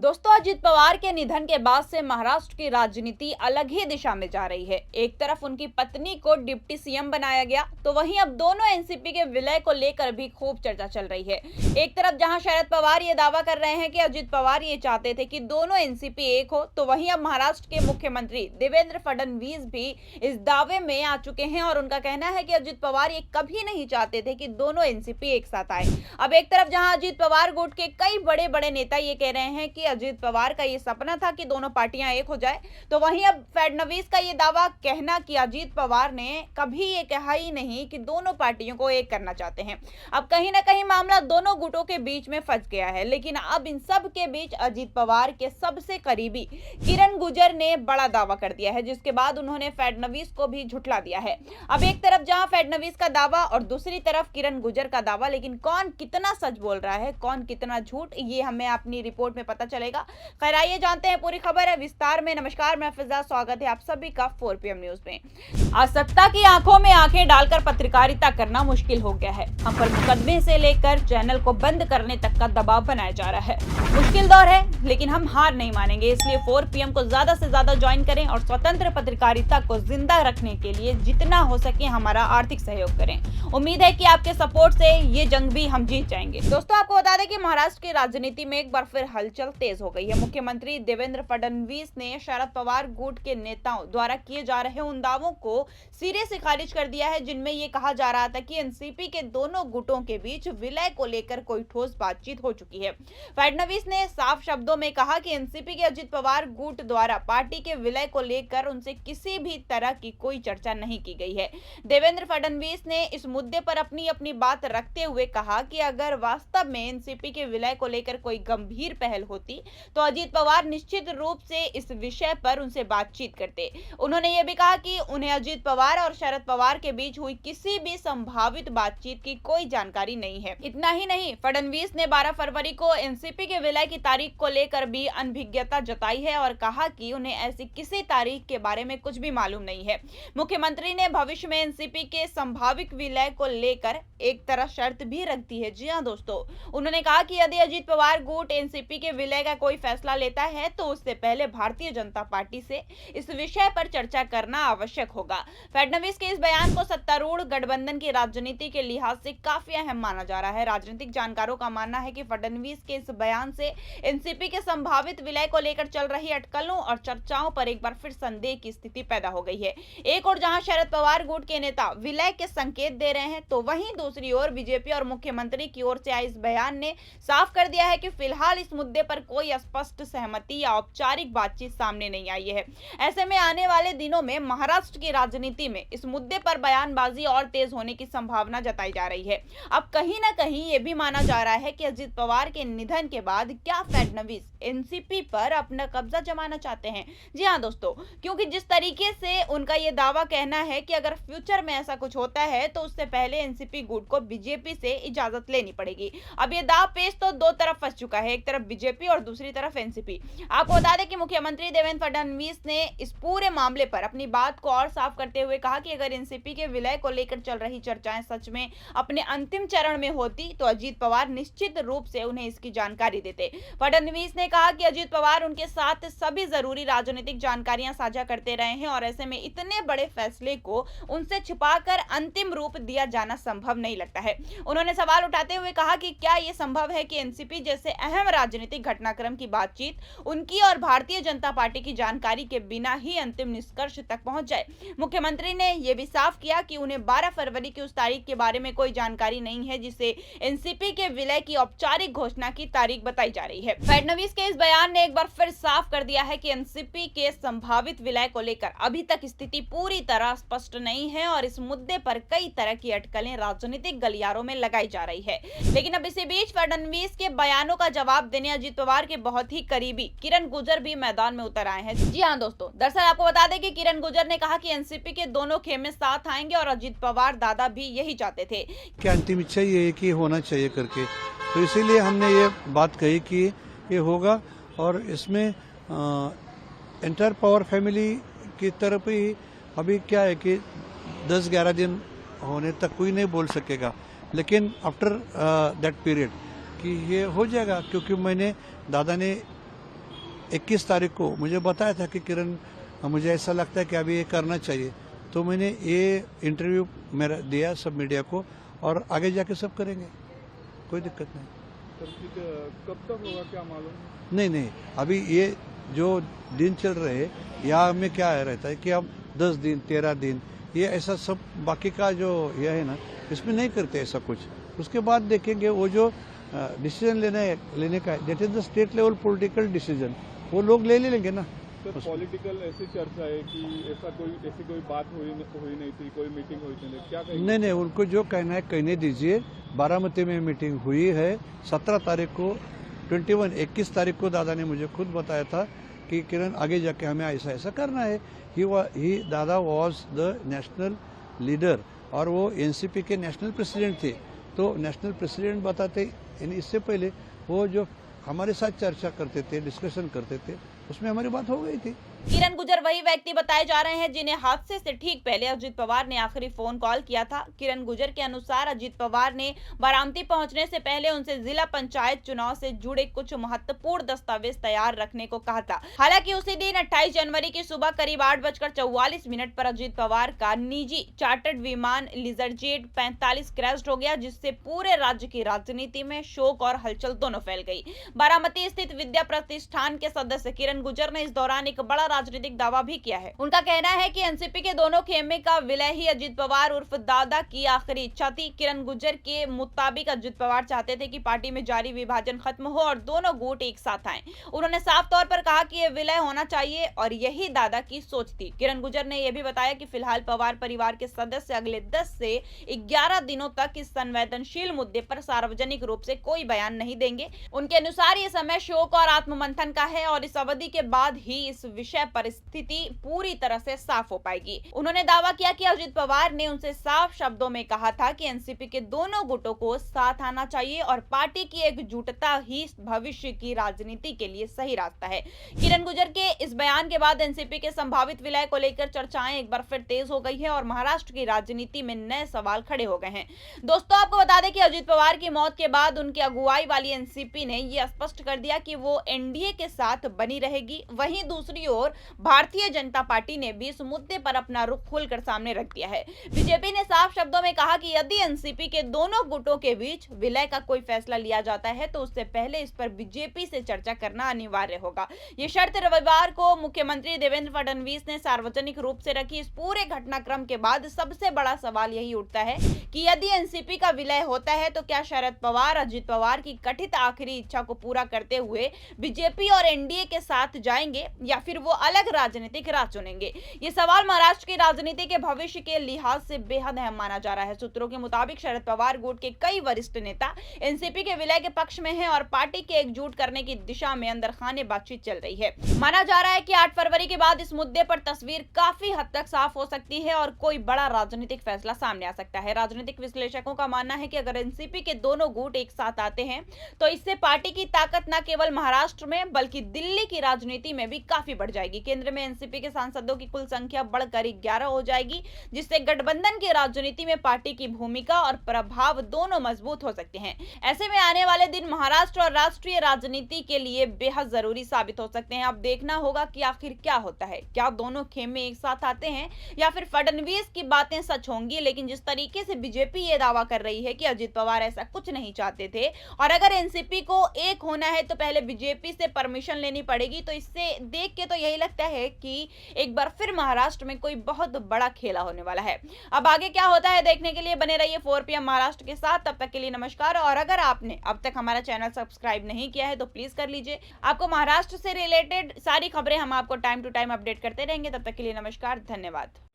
दोस्तों, अजित पवार के निधन के बाद से महाराष्ट्र की राजनीति अलग ही दिशा में जा रही है। एक तरफ उनकी पत्नी को डिप्टी सीएम बनाया गया, तो वहीं अब दोनों एनसीपी के विलय को लेकर भी खूब चर्चा चल रही है। एक तरफ जहां शरद पवार ये दावा कर रहे हैं कि अजित पवार ये चाहते थे कि दोनों एनसीपी एक हो, तो वहीं अब महाराष्ट्र के मुख्यमंत्री देवेंद्र फडणवीस भी इस दावे में आ चुके हैं और उनका कहना है कि अजित पवार ये कभी नहीं चाहते थे कि दोनों एनसीपी एक साथ आए। अब एक तरफ जहां अजित पवार गुट के कई बड़े बड़े नेता ये कह रहे हैं कि अजित पवार का ये सपना था कि दोनों पार्टियां एक हो जाए, तो वहीं अब फडणवीस का ये दावा कहना कि अजित पवार ने कभी ये कहा ही नहीं कि दोनों पार्टियों को एक करना चाहते हैं। अब कहीं ना कहीं मामला दोनों गुटों के बीच में फंस गया है, लेकिन अब इन सब के बीच अजित पवार के सबसे करीबी किरण गुर्जर ने बड़ा दावा कर दिया है, जिसके बाद उन्होंने फडणवीस को भी झुठला दिया है। अब एक तरफ जहां फडणवीस का दावा और दूसरी तरफ किरण गुर्जर का दावा, लेकिन कौन कितना सच बोल रहा है, कौन कितना झूठ, ये हमें अपनी रिपोर्ट में पता चलेगा। खैर, आइए जानते हैं पूरी खबर है विस्तार में। नमस्कार, मैं फिजा, स्वागत है आप सभी का 4 PM न्यूज में। आज सत्ता की आंखों में आंखें डालकर पत्रकारिता करना मुश्किल हो गया है। हम पर मुकदमे से लेकर चैनल को बंद करने तक का दबाव बनाया जा रहा है। मुश्किल दौर है, लेकिन हम हार नहीं मानेंगे। इसलिए 4 PM को ज्यादा से ज्यादा ज्वाइन करें और स्वतंत्र पत्रकारिता को जिंदा रखने के लिए जितना हो सके हमारा आर्थिक सहयोग करें। उम्मीद है कि आपके सपोर्ट से ये जंग भी हम जीत जाएंगे। दोस्तों, आपको बता दें कि महाराष्ट्र की राजनीति में एक बार फिर हलचल तेज हो गई है। मुख्यमंत्री देवेंद्र फडणवीस ने शरद पवार गुट के नेताओं द्वारा किए जा रहे उन दावों को सिरे से खारिज कर दिया है, जिनमें यह कहा जा रहा था कि एनसीपी के दोनों गुटों के बीच विलय को लेकर कोई ठोस बातचीत हो चुकी है। फडणवीस ने साफ शब्दों में कहा कि एनसीपी के अजित पवार गुट द्वारा पार्टी के विलय को लेकर उनसे किसी भी तरह की कोई चर्चा नहीं की गई है। देवेंद्र फडणवीस ने इस मुद्दे पर अपनी बात रखते हुए कहा कि अगर वास्तव में एनसीपी के विलय को लेकर कोई गंभीर पहल होती तो अजित पवार निश्चित रूप से इस विषय पर उनसे बातचीत करते। उन्होंने यह भी कहा कि उन्हें अजित पवार और शरद पवार के बीच हुई किसी भी संभावित बातचीत की कोई जानकारी नहीं है। इतना ही नहीं, फडणवीस ने 12 फरवरी को एनसीपी के विलय की तारीख को लेकर भी अनभिज्ञता जताई है और कहा कि उन्हें ऐसी किसी तारीख के बारे में कुछ भी मालूम नहीं है। मुख्यमंत्री ने भविष्य में एनसीपी के संभावित विलय को लेकर एक तरह शर्त भी रख दी है। जी हां दोस्तों, उन्होंने कहा कि यदि अजित पवार गुट एनसीपी के विलय का कोई फैसला लेता है तो उससे पहले भारतीय जनता पार्टी से इस विषय पर चर्चा करना आवश्यक होगा। फडणवीस के इस बयान को सत्तारूढ़ गठबंधन की राजनीति के लिहाज से काफी अहम माना जा रहा है। राजनीतिक जानकारों का मानना है कि फडणवीस के इस बयान से एनसीपी के संभावित विलय को लेकर चल रही अटकलों और चर्चाओं पर एक बार फिर संदेह की स्थिति पैदा हो गई है। एक और जहां शरद पवार गुट के नेता विलय के संकेत दे रहे हैं, तो वहीं दूसरी ओर बीजेपी और मुख्यमंत्री की ओर से आए इस बयान ने साफ कर दिया है कि फिलहाल इस मुद्दे पर कोई स्पष्ट सहमति या औपचारिक बातचीत सामने नहीं आई है। ऐसे में आने वाले दिनों में महाराष्ट्र की राजनीति में इस मुद्दे पर बयानबाजी और तेज होने की संभावना जताई जा रही है। अब कहीं ना कहीं यह भी माना जा रहा है कि अजित पवार के निधन के बाद क्या फडणवीस एनसीपी पर अपना कब्जा जमाना चाहते हैं। जी हाँ दोस्तों, क्योंकि जिस तरीके से उनका यह दावा कहना है कि अगर फ्यूचर में ऐसा कुछ होता है तो उससे पहले एनसीपी गुट को बीजेपी से इजाजत लेनी पड़ेगी। अब ये दाव पेच तो दो तरफ फंस चुका है, एक तरफ बीजेपी और दूसरी तरफ एनसीपी। आपको बता दें कि मुख्यमंत्री देवेंद्र फडणवीस ने इस पूरे मामले पर अपनी बात को और साफ करते हुए कहा कि अगर एनसीपी के विलय को लेकर चल रही चर्चाएं सच में अपने अंतिम चरण में होती तो अजित पवार निश्चित रूप से उन्हें इसकी जानकारी देते। फडणवीस ने कहा कि अजित पवार उनके साथ सभी जरूरी राजनीतिक जानकारियां साझा करते रहे हैं और ऐसे में इतने बड़े फैसले को उनसे छिपाकर अंतिम रूप दिया जाना संभव नहीं लगता है। उन्होंने सवाल उठाते हुए कहा कि क्या यह संभव है कि एनसीपी जैसे अहम राजनीतिक घटनाक्रम की बातचीत उनकी और भारतीय जनता पार्टी की जानकारी के बिना ही अंतिम निष्कर्ष तक पहुंच जाए। मुख्यमंत्री ने यह भी साफ किया कि उन्हें 12 फरवरी की उस तारीख के बारे में कोई जानकारी नहीं है जिसे एनसीपी के विलय की औपचारिक घोषणा की तारीख बताई जा रही है। फडणवीस के इस बयान ने एक बार फिर साफ कर दिया है कि एनसीपी के संभावित विलय को लेकर अभी तक स्थिति पूरी तरह स्पष्ट नहीं है और इस मुद्दे पर कई तरह की अटकलें राजनीतिक गलियारों में लगाई जा रही है। लेकिन अब इसी बीच फडणवीस के बयानों का जवाब देने अजित पवार के बहुत ही करीबी किरण गुर्जर भी मैदान में उतर आए हैं। जी हाँ दोस्तों, दरअसल आपको बता दें कि किरण गुर्जर ने कहा कि एनसीपी के दोनों खेमे साथ आएंगे और अजित पवार दादा भी यही चाहते थे। क्या अंतिम इच्छा ये है कि होना चाहिए करके, तो इसीलिए हमने ये बात कही कि ये होगा और इसमें एंटायर पवार फैमिली की तरफ ही अभी क्या है कि 10-11 दिन होने तक कोई नहीं बोल सकेगा, लेकिन आफ्टर दैट पीरियड कि ये हो जाएगा, क्योंकि मैंने दादा ने 21 तारीख को मुझे बताया था कि किरण मुझे ऐसा लगता है कि अभी ये करना चाहिए, तो मैंने ये इंटरव्यू मेरा दिया सब मीडिया को, और आगे जाके सब करेंगे, कोई दिक्कत नहीं। कब तक होगा क्या मालूम? नहीं, अभी ये जो दिन चल रहे हैं यहाँ में क्या रहता है कि हम 10 दिन 13 दिन ये ऐसा सब बाकी का जो यह है ना, इसमें नहीं करते ऐसा कुछ। उसके बाद देखेंगे वो जो डिसीजन लेने का है, that is the state level political decision, वो लोग ले लेंगे ना। सर पॉलिटिकल ऐसी चर्चा है कि ऐसी कोई बात हुई नहीं थी, कोई मीटिंग हुई थी, क्या कहेंगे? नहीं, उनको जो कहना है कहने दीजिए। बारामती में मीटिंग हुई है 17 तारीख को, 21 तारीख को दादा ने मुझे खुद बताया था कि किरण आगे जाके हमें ऐसा करना है। ही दादा वॉज द नेशनल लीडर और वो एनसीपी के नेशनल प्रेसिडेंट थे, तो नेशनल प्रेसिडेंट बताते, इससे पहले वो जो हमारे साथ चर्चा करते थे, डिस्कशन करते थे, उसमें हमारी बात हो गई थी। किरण गुर्जर वही व्यक्ति बताए जा रहे हैं जिन्हें हादसे से ठीक पहले अजित पवार ने आखिरी फोन कॉल किया था। किरण गुर्जर के अनुसार अजित पवार ने बारामती पहुंचने से पहले उनसे जिला पंचायत चुनाव से जुड़े कुछ महत्वपूर्ण दस्तावेज तैयार रखने को कहा था। हालांकि उसी दिन 28 जनवरी की सुबह करीब 8:44 पर अजित पवार का निजी चार्टर्ड विमान लिजरजेट 45 क्रैश हो गया, जिससे पूरे राज्य की राजनीति में शोक और हलचल दोनों फैल गई। बारामती स्थित विद्या प्रतिष्ठान के सदस्य किरण गुर्जर ने इस दौरान एक बड़ा राजनीतिक दावा भी किया है। उनका कहना है कि एनसीपी के दोनों खेमे का विलय ही अजित पवार उर्फ दादा की आखिरी इच्छा थी। किरण गुर्जर के मुताबिक अजित पवार चाहते थे कि पार्टी में जारी विभाजन खत्म हो और दोनों गुट एक साथ आएं। उन्होंने साफ तौर पर कहा कि यह विलय होना चाहिए और यही दादा की सोच थी। किरण गुर्जर ने यह भी बताया कि फिलहाल पवार परिवार के सदस्य अगले 10 से 11 दिनों तक इस संवेदनशील मुद्दे पर सार्वजनिक रूप से कोई बयान नहीं देंगे। उनके अनुसार ये समय शोक और आत्ममंथन का है और इस अवधि के बाद ही इस विषय परिस्थिति पूरी तरह से साफ हो पाएगी। उन्होंने दावा किया कि अजित पवार ने उनसे साफ शब्दों में कहा था कि एनसीपी के दोनों गुटों को साथ आना चाहिए और पार्टी की एकजुटता ही भविष्य की राजनीति के लिए सही रास्ता है। किरण गुर्जर के इस बयान के बाद एनसीपी के संभावित विलय को लेकर चर्चाएं एक बार फिर तेज हो गई है और महाराष्ट्र की राजनीति में नए सवाल खड़े हो गए हैं। दोस्तों, आपको बता दें कि अजित पवार की मौत के बाद उनकी अगुवाई वाली एनसीपी ने यह स्पष्ट कर दिया कि वो एनडीए के साथ बनी रहेगी। वहीं दूसरी ओर भारतीय जनता पार्टी ने भी इस मुद्दे पर अपना रुख खुलकर सामने रख दिया है। बीजेपी ने साफ शब्दों में कहा कि यदि एनसीपी के दोनों गुटों के बीच विलय का कोई फैसला लिया जाता है तो उससे पहले इस पर बीजेपी से चर्चा करना अनिवार्य होगा। ये शर्त रविवार को मुख्यमंत्री देवेंद्र फडणवीस ने सार्वजनिक रूप से रखी। इस पूरे घटनाक्रम के बाद सबसे बड़ा सवाल यही उठता है कि यदि एनसीपी का विलय होता है तो क्या शरद पवार अजित पवार की कथित आखिरी इच्छा को पूरा करते हुए बीजेपी और एनडीए के साथ जाएंगे या फिर वो अलग राजनीतिक राह चुनेंगे? ये सवाल महाराष्ट्र की राजनीति के भविष्य के लिहाज से बेहद अहम माना जा रहा है। सूत्रों के मुताबिक शरद पवार गुट के कई वरिष्ठ नेता एनसीपी के विलय के पक्ष में हैं और पार्टी के एकजुट करने की दिशा में अंदर खाने बातचीत चल रही है। माना जा रहा है कि 8 फरवरी के बाद इस मुद्दे पर तस्वीर काफी हद तक साफ हो सकती है और कोई बड़ा राजनीतिक फैसला सामने आ सकता है। राजनीतिक विश्लेषकों का मानना है कि अगर एनसीपी के दोनों गुट एक साथ आते हैं तो इससे पार्टी की ताकत न केवल महाराष्ट्र में बल्कि दिल्ली की राजनीति में भी काफी बढ़ जाएगी। केंद्र में एनसीपी के सांसदों की कुल संख्या बढ़कर 11 हो जाएगी, जिससे गठबंधन की राजनीति में पार्टी की भूमिका और प्रभाव दोनों मजबूत हो सकते हैं। ऐसे में आने वाले दिन महाराष्ट्र और राष्ट्रीय राजनीति के लिए बेहद जरूरी साबित हो सकते हैं। अब देखना होगा कि आखिर क्या होता है, क्या दोनों खेमे एक साथ आते हैं या फिर फडणवीस की बातें सच होंगी। लेकिन जिस तरीके से बीजेपी ये दावा कर रही है कि अजित पवार ऐसा कुछ नहीं चाहते थे और अगर एनसीपी को एक होना है तो पहले बीजेपी से परमिशन लेनी पड़ेगी, तो इससे देख के तो यही लगता है कि एक बार फिर महाराष्ट्र में कोई बहुत बड़ा खेला होने वाला है। अब आगे क्या होता है देखने के लिए बने रहिए 4 PM महाराष्ट्र के साथ। तब तक के लिए नमस्कार। और अगर आपने अब तक हमारा चैनल सब्सक्राइब नहीं किया है तो प्लीज कर लीजिए। आपको महाराष्ट्र से रिलेटेड सारी खबरें हम आपको टाइम टू टाइम अपडेट करते रहेंगे। तब तक के लिए नमस्कार, धन्यवाद।